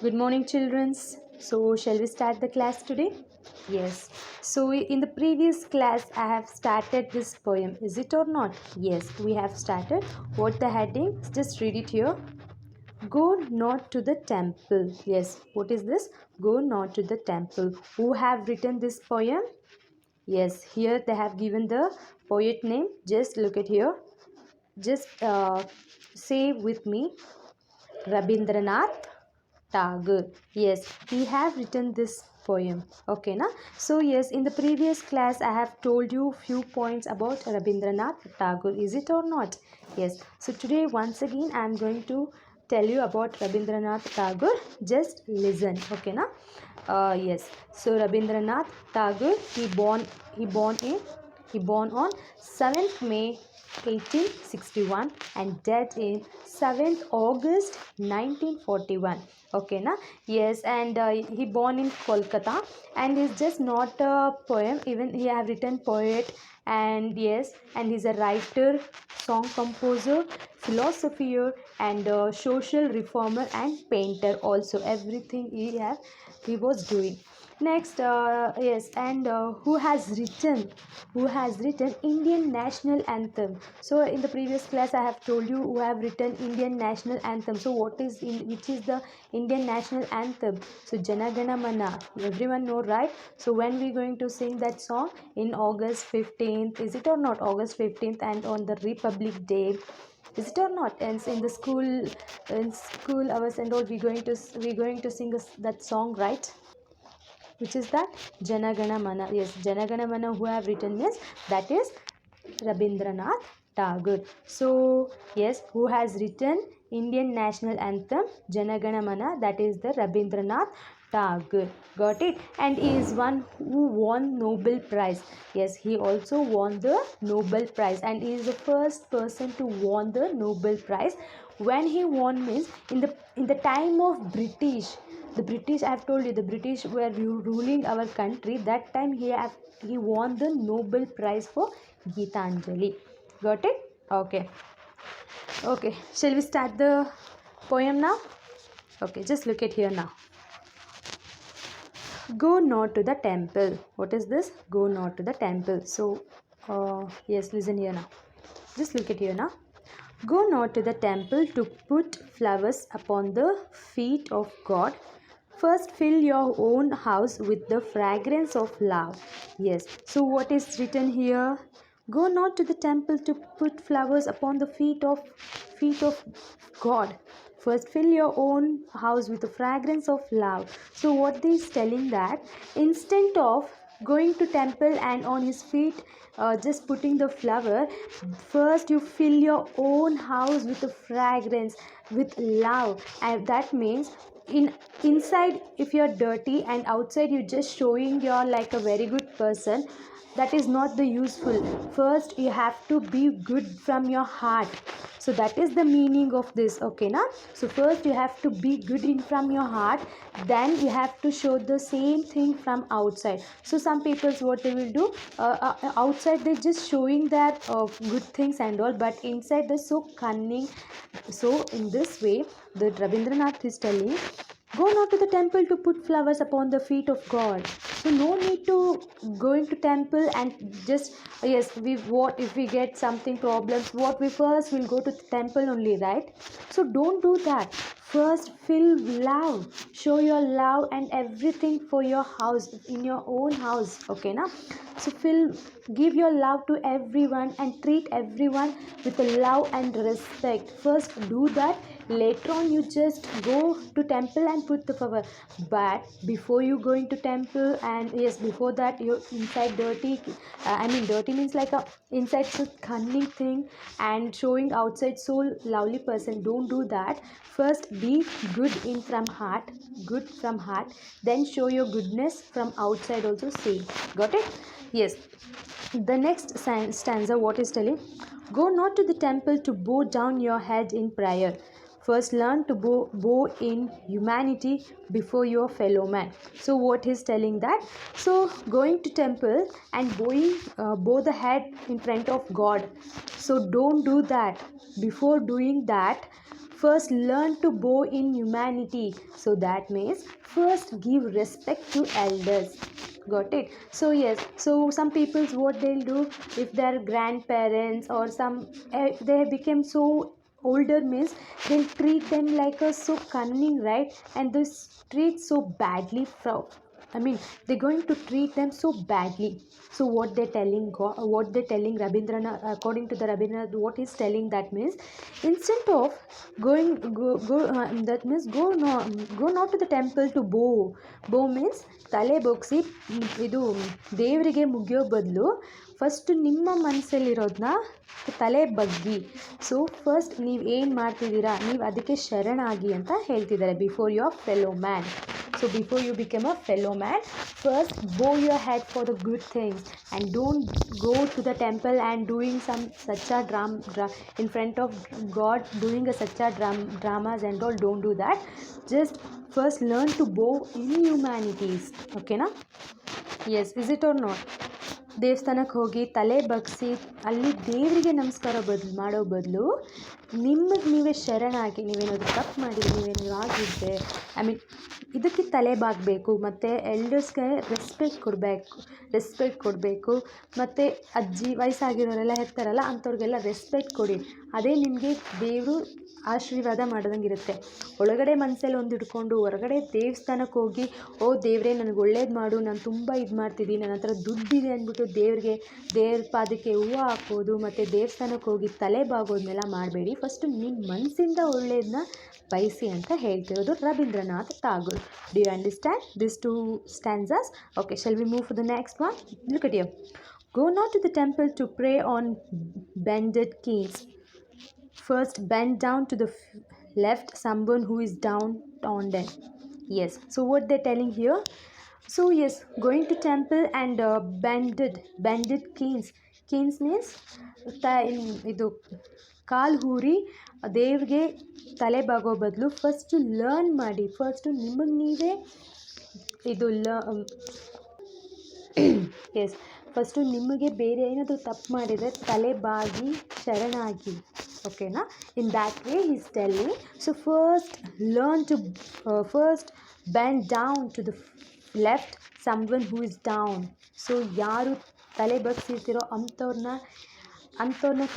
Good morning, children. So, shall we start the class today? Yes. So, in the previous class, I have started this poem. Is it or not? Yes, we have started. What the heading? Just read it here. Go not to the temple. Yes. What is this? Go not to the temple. Who have written this poem? Yes. Here they have given the poet name. Just look at here. Just say with me. Rabindranath Tagore. Yes, he have written this poem. Okay, na? So yes, in the previous class I have told you few points about Rabindranath Tagore. Is it or not? Yes. So today once again I am going to tell you about Rabindranath Tagore. Just listen. Okay, na? Yes. So Rabindranath Tagore he born on 7th May 1861 and died in 7th August 1941. Okay, na? Yes, and he born in Kolkata, and he's just not a poem, even he have written poet, and yes, and he's a writer, song composer, philosopher, and social reformer and painter also. Everything he was doing. Next, yes, and who has written Indian national anthem. So in the previous class I have told you who have written Indian national anthem. So which is the Indian national anthem? So Jana Gana Mana, everyone know, right? So when we going to sing that song? In August 15th, is it or not? August 15th, and on the Republic Day, is it or not? And in the school hours and all, we going to sing that song, right? Which is that Jana Gana Mana. Yes, Jana Gana Mana who have written is, that is Rabindranath Tagore. So yes, who has written Indian national anthem Jana Gana Mana, that is the Rabindranath Tagore. Got it? And he is one who won Nobel Prize. Yes, he also won the Nobel Prize, and he is the first person to won the Nobel Prize. When he won means in the time of British, I have told you, the British were ruling our country. That time he won the Nobel Prize for Gitanjali. Got it? Okay. Okay. Shall we start the poem now? Okay, just look at here now. Go not to the temple. What is this? Go not to the temple. So, yes, listen here now. Just look at here now. Go not to the temple to put flowers upon the feet of God. First, fill your own house with the fragrance of love. Yes. So, what is written here? Go not to the temple to put flowers upon the feet of God. First, fill your own house with the fragrance of love. So, what they is telling that instead of going to temple and on his feet just putting the flower, first you fill your own house with the fragrance, with love, and that means inside if you're dirty and outside you just showing you're like a very good person, that is not the useful. First you have to be good from your heart. So that is the meaning of this. Okay, na? So first you have to be good in from your heart, then you have to show the same thing from outside. So some people, what they will do, outside they just showing that good things and all, but inside they're so cunning. So in this way the Rabindranath is telling, go not to the temple to put flowers upon the feet of God. So no need to going to temple and just, yes, we, what if we get something problems, what we first will go to the temple only, right? So don't do that. First fill love, show your love and everything for your house, in your own house. Okay, na? So give your love to everyone and treat everyone with love and respect. First do that, later on you just go to temple and put the flower. But before you going to temple, and yes, before that you inside dirty, dirty means like a inside so cunning thing and showing outside so lovely person. Don't do that. First be good in from heart, good from heart, then show your goodness from outside also, same. Got it? Yes. The next stanza, what is telling? Go not to the temple to bow down your head in prayer. First learn to bow in humanity before your fellow man. So what is telling that? So going to temple and bow the head in front of God. So don't do that. Before doing that, first learn to bow in humanity. So that means first give respect to elders. Got it? So yes, so some people's what they'll do, if their grandparents or some they become so older means they'll treat them like a so cunning, right? And this treat so badly from, I mean, they're going to treat them so badly. So what they're telling what they're telling Rabindranath, according to the Rabindranath, what he's telling, that means instead of that means go not to the temple to bow means ತಲೆ ಬೊಗ್ಸಿ ಇದು ದೇವರಿಗೆ ಮುಗಿಯೋ ಬದಲು first ನಿಮ್ಮ ಮನಸ್ಸಲ್ಲಿರೋದನ್ನ ತಲೆ ಬಗ್ಗಿ. So first ನೀವು ಏನು ಮಾಡ್ತಿದ್ದೀರಾ ನೀವು ಅದಕ್ಕೆ ಶರಣಾಗಿ ಅಂತ ಹೇಳ್ತಿದ್ದಾರೆ, before your fellow man. So before you become a fellow man, first bow your head for the good things, and don't go to the temple and doing some sacha drama in front of God, doing a sacha dramas and all. Don't do that. Just first learn to bow in humanities. Okay na? Yes, is it or not? ದೇವಸ್ಥಾನಕ್ಕೆ ಹೋಗಿ ತಲೆ ಬಗ್ಸಿ ಅಲ್ಲಿ ದೇವರಿಗೆ ನಮಸ್ಕಾರ ಮಾಡೋ ಬದಲು ನಿಮಗೆ ನೀವೇ ಶರಣಾಗಿ, ನೀವೇನಾದರೂ ತಪ್ಪು ಮಾಡಿದರೆ, ನೀವೇನಾದರೂ ಆಗಿದ್ದರೆ, ಐ ಮೀನ್ ಇದಕ್ಕೆ ತಲೆ ಬಾಗಬೇಕು. ಮತ್ತು ಎಲ್ಡರ್ಸ್ಗೆ ರೆಸ್ಪೆಕ್ಟ್ ಕೊಡಬೇಕು. ಮತ್ತು ಅಜ್ಜಿ ವಯಸ್ಸಾಗಿರೋರೆಲ್ಲ ಇರ್ತಾರಲ್ಲ ಅಂಥವ್ರಿಗೆಲ್ಲ ರೆಸ್ಪೆಕ್ಟ್ ಕೊಡಿ. ಅದೇ ನಿಮಗೆ ದೇವರು ಆಶೀರ್ವಾದ ಮಾಡ್ದಂಗಿರುತ್ತೆ. ಒಳಗಡೆ ಮನಸ್ಸಲ್ಲಿ ಒಂದು ಇಟ್ಕೊಂಡು ಹೊರಗಡೆ ದೇವಸ್ಥಾನಕ್ಕೆ ಹೋಗಿ, ಓ ದೇವರೇ ನನಗೆ ಒಳ್ಳೇದು ಮಾಡು, ನಾನು ತುಂಬ ಇದು ಮಾಡ್ತಿದ್ದೀನಿ, ನನ್ನ ಹತ್ರ ದುಡ್ಡಿದೆ ಅಂದ್ಬಿಟ್ಟು ದೇವ್ರ ಪಾದಕ್ಕೆ ಹೂವು ಹಾಕೋದು ಮತ್ತು ದೇವಸ್ಥಾನಕ್ಕೆ ಹೋಗಿ ತಲೆ ಬಾಗೋದನ್ನೆಲ್ಲ ಮಾಡಬೇಡಿ. ಫಸ್ಟು ನಿಮ್ಮ ಮನಸ್ಸಿಂದ ಒಳ್ಳೆಯದನ್ನ ಬಯಸಿ ಅಂತ ಹೇಳ್ತಿರೋದು Rabindranath Tagore. Do you understand this two stanzas? Okay, shall we move for the next one? Look at here. Go not to the temple to pray on bended knees. First bend down to the left someone who is down on them. Yes, so what they're telling here, so yes, going to temple and bended knees means ಇದು ಕಾಲು ಹೂರಿ ದೇವ್ರಿಗೆ ತಲೆ ಬಾಗೋ ಬದಲು first learn ಮಾಡಿ, first ನಿಮಗೆ ನೀವೇ ಇದು S first ನಿಮಗೆ ಬೇರೆ ಏನಾದರೂ ತಪ್ಪು ಮಾಡಿದರೆ ತಲೆ ಬಾಗಿ ಶರಣಾಗಿ. ಓಕೆನಾ? In that way he is telling. So first learn to first bend down to the left someone who is down. So ಯಾರು ತಲೆ ಬಗ್ಸಿರ್ತಿರೋ ಅಂಥವ್ರನ್ನ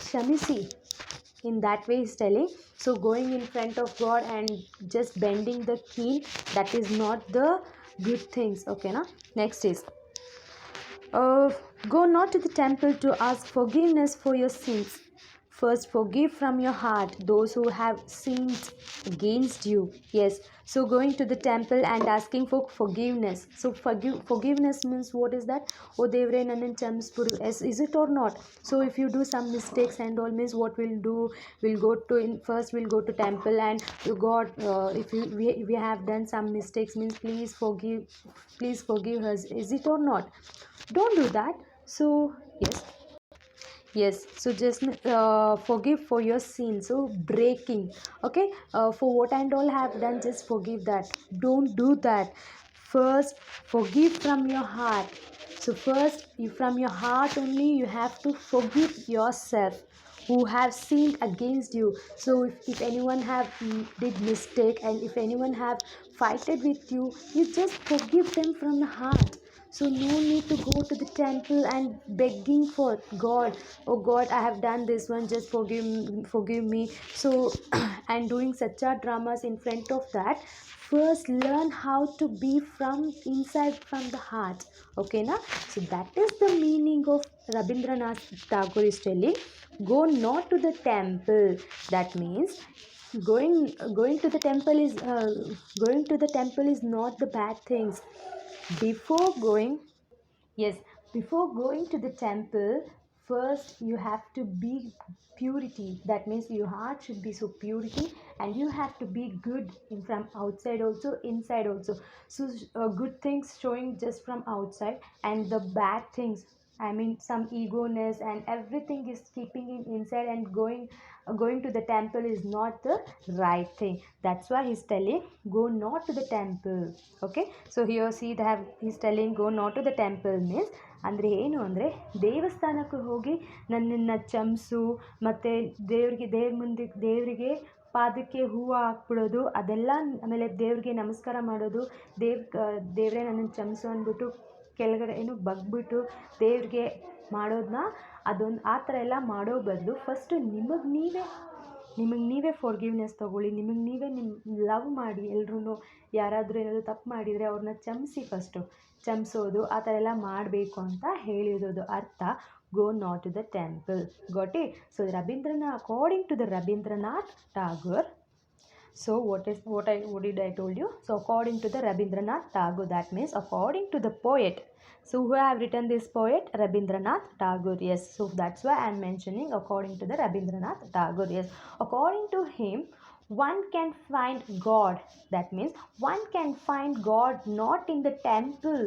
ಕ್ಷಮಿಸಿ. In that way he's telling. So going in front of God and just bending the knee, that is not the good things. Okay na? Next is go not to the temple to ask forgiveness for your sins. First forgive from your heart those who have sinned against you. Yes, so going to the temple and asking for forgiveness. So forgiveness means, what is that? Oh devre nannan ksamispuru. Yes, is it or not? So if you do some mistakes and all means, what we'll do, we'll go to temple and God, if we have done some mistakes means, please forgive us. Is it or not? Don't do that. So yes, so just forgive for your sins. So breaking, okay, for what and all have done, just forgive that. Don't do that. First forgive from your heart. So first from your heart only you have to forgive yourself who have sinned against you. So if anyone have did mistake, and if anyone have fighted with you, you just forgive them from the heart. So no need to go to the temple and begging for God. Oh God, I have done this one, just forgive me. So and doing sacha dramas in front of that. First learn how to be from inside, from the heart. Okay na? So that is the meaning of Rabindranath Tagore is telling. Go not to the temple. That means going to the temple is not the bad things. Before going to the temple, first you have to be purity. That means your heart should be so purity, and you have to be good from outside also, inside also. So good things showing just from outside, and the bad things, I mean some egoness and everything is keeping in inside, and going to the temple is not the right thing. That's why he's telling go not to the temple. Okay, so here see that he's telling go not to the temple means ಅಂದರೆ ಏನು ಅಂದರೆ ದೇವಸ್ಥಾನಕ್ಕೆ ಹೋಗಿ ನನ್ನನ್ನು ಕ್ಷಮಿಸು, ಮತ್ತು ದೇವರಿಗೆ ಪಾದಕ್ಕೆ ಹೂವು ಹಾಕ್ಬಿಡೋದು ಅದೆಲ್ಲ, ಆಮೇಲೆ ದೇವ್ರಿಗೆ ನಮಸ್ಕಾರ ಮಾಡೋದು, ದೇವರೇ ನನ್ನನ್ನು ಕ್ಷಮಿಸು ಅಂದ್ಬಿಟ್ಟು ಕೆಳಗಡೆ ಬಗ್ಬಿಟ್ಟು ದೇವ್ರಿಗೆ ಮಾಡೋದನ್ನ, ಅದೊಂದು ಆ ಥರ ಎಲ್ಲ ಮಾಡೋ ಬದಲು ಫಸ್ಟು ನಿಮಗೆ ನೀವೇ ಫಾರ್ಗಿವ್ನೆಸ್ ತೊಗೊಳ್ಳಿ, ನಿಮಗೆ ನೀವೇ ಲವ್ ಮಾಡಿ. ಎಲ್ರೂ ಯಾರಾದರೂ ಏನಾದರೂ ತಪ್ಪು ಮಾಡಿದರೆ ಅವ್ರನ್ನ ಕ್ಷಮಿಸೋದು ಆ ಥರ ಎಲ್ಲ ಮಾಡಬೇಕು ಅಂತ ಹೇಳಿರೋದು ಅರ್ಥ go not to the temple. got it? So Rabindranath, according to the Rabindranath Tagore, so what did I told you? So according to the Rabindranath Tagore, that means according to the poet. So who have written this poet? Rabindranath Tagore. Yes, so that's why I am mentioning according to the Rabindranath Tagore. Yes, according to him, one can find God. That means one can find God not in the temple.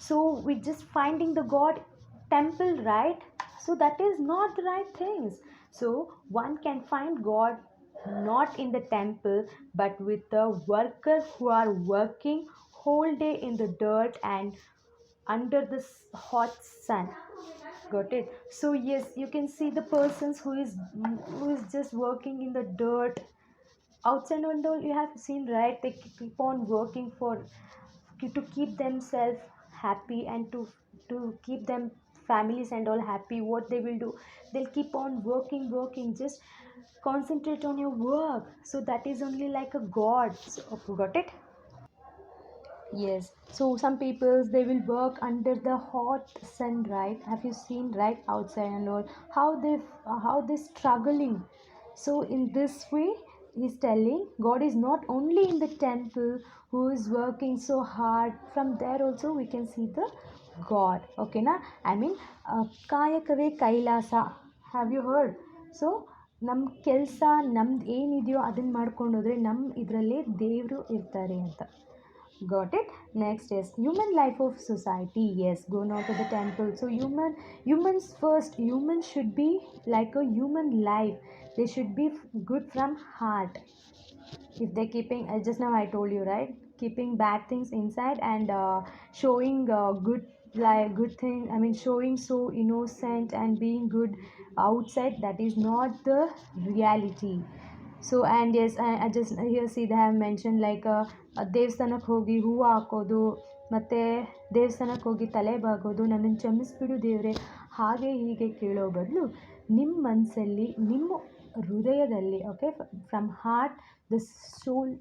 So we just finding the God temple, right? So that is not the right things. So one can find God not in the temple, but with the workers who are working whole day in the dirt and under the hot sun. Got it? So yes, you can see the persons who is just working in the dirt outside and all. You have seen, right? They keep on working to keep themselves happy and to keep them families and all happy. What they will do, they'll keep on working, just concentrate on your work. So that is only like a god. So, got it? Yes, so some people they will work under the hot sun, right? Have you seen, right, outside and all how they struggling. So in this way he's telling God is not only in the temple who is working so hard. From there also we can see the God. Okay na? I mean ಕಾಯಕವೇ ಕೈಲಾಸ. Have you heard? So ನಮ್ಮ ಕೆಲಸ ನಮ್ದು ಏನಿದೆಯೋ ಅದನ್ನು ಮಾಡ್ಕೊಂಡು ಹೋದರೆ ನಮ್ಮ ಇದರಲ್ಲೇ ದೇವರು ಇರ್ತಾರೆ ಅಂತ. Got it? Next is human life of society. Yes, go not to the temple. So humans first, humans should be like a human life. They should be good from heart. If they're keeping, just now I told you, right, keeping bad things inside and showing good things, I mean showing so innocent and being good outside, that is not the reality. So and yes, I just here see they have mentioned like ದೇವಸ್ಥಾನಕ್ಕೆ ಹೋಗಿ ಹೂವು ಹಾಕೋದು, ಮತ್ತು ದೇವಸ್ಥಾನಕ್ಕೆ ಹೋಗಿ ತಲೆ ಬಾಗೋದು, ನನ್ನನ್ನು ಕ್ಷಮಿಸ್ಬಿಡು ದೇವರೇ ಹಾಗೆ ಹೀಗೆ ಕೇಳೋ ಬದಲು ನಿಮ್ಮ ಮನಸ್ಸಲ್ಲಿ, ನಿಮ್ಮ ಹೃದಯದಲ್ಲಿ, okay, from heart the soul,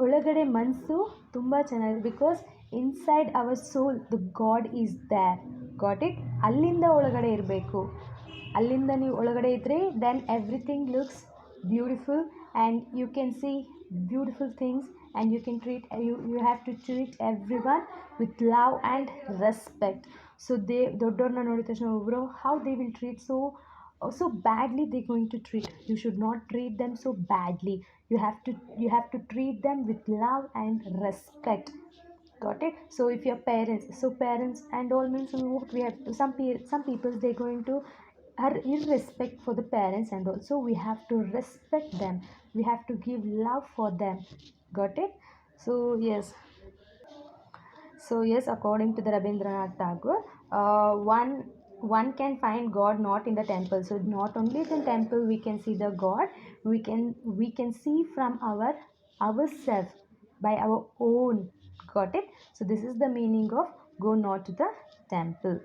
ಒಳಗಡೆ ಮನಸ್ಸು ತುಂಬ ಚೆನ್ನಾಗಿದೆ. Because inside our soul the god is there. Got it? ಅಲ್ಲಿಂದ ಒಳಗಡೆ ಇರಬೇಕು. ಅಲ್ಲಿಂದ ನೀವು ಒಳಗಡೆ ಇದ್ದರೆ then everything looks beautiful and you can see beautiful things and you can treat you have to treat every one with love and respect. So ದೊಡ್ಡವ್ರನ್ನ ನೋಡಿದ ತಕ್ಷಣ ಒಬ್ಬರು how they will treat so badly, they're going to treat. You should not treat them so badly. You have to treat them with love and respect. Got it? So if your parents and all means what we have, some people they're going to are irrespect for the parents and also we have to respect them. We have to give love for them. Got it? So yes, according to the Rabindranath Tagore, one can find God not in the temple. So not only in the temple we can see the God, we can see from ourselves by our own. Got it? So this is the meaning of go not to the temple.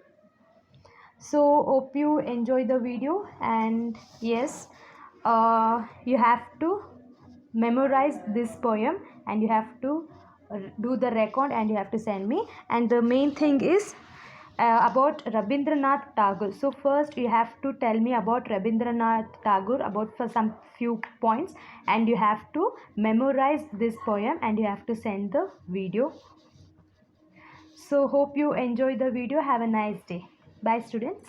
So hope you enjoy the video, and yes, you have to memorize this poem and you have to do the record and you have to send me. And the main thing is about Rabindranath Tagore. So first you have to tell me about Rabindranath Tagore about for some few points, and you have to memorize this poem and you have to send the video. So hope you enjoy the video. Have a nice day. Bye students.